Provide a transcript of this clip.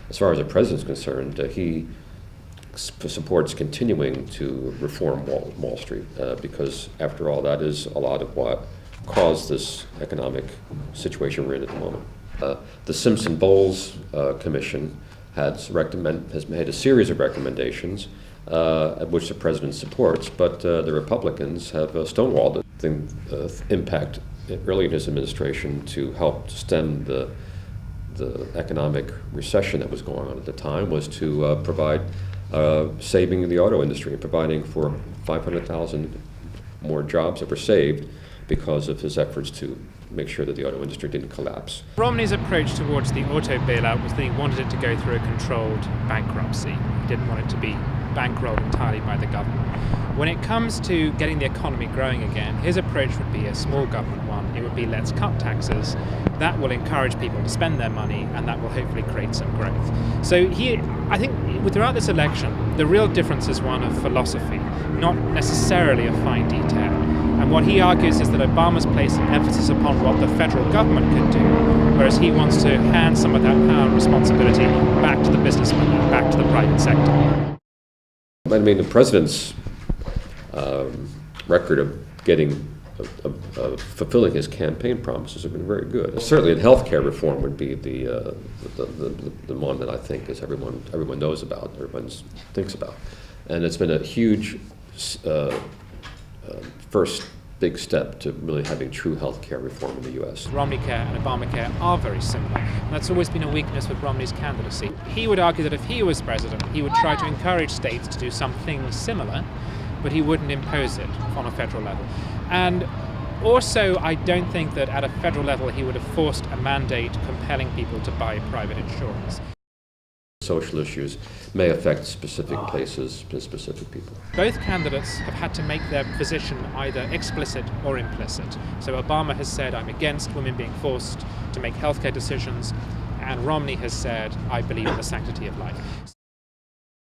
as far as the president's concerned, he supports continuing to reform Wall Street because, after all, that is a lot of what caused this economic situation we're in at the moment. The Simpson-Bowles Commission has made a series of recommendations which the president supports, but the Republicans have stonewalled the impact early in his administration to help stem the economic recession that was going on at the time was to provide saving the auto industry and providing for 500,000 more jobs that were saved because of his efforts to make sure that the auto industry didn't collapse. Romney's approach towards the auto bailout was that he wanted it to go through a controlled bankruptcy. He didn't want it to be bankrolled entirely by the government. When it comes to getting the economy growing again, his approach would be a small government one. It would be, let's cut taxes. That will encourage people to spend their money, and that will hopefully create some growth. So I think throughout this election, the real difference is one of philosophy, not necessarily a fine detail. And what he argues is that Obama's placed an emphasis upon what the federal government could do, whereas he wants to hand some of that power and responsibility back to the businessmen, back to the private sector. I mean, the president's record of fulfilling his campaign promises have been very good. Certainly, the health care reform would be the one that I think is everyone knows about, everyone thinks about, and it's been a huge first big step to really having true health care reform in the U.S. Romneycare and Obamacare are very similar, and that's always been a weakness with Romney's candidacy. He would argue that if he was president, he would try to encourage states to do something similar, but he wouldn't impose it on a federal level. And also, I don't think that at a federal level he would have forced a mandate compelling people to buy private insurance. Social issues may affect specific places and specific people. Both candidates have had to make their position either explicit or implicit. So Obama has said, I'm against women being forced to make healthcare decisions, and Romney has said, I believe in the sanctity of life.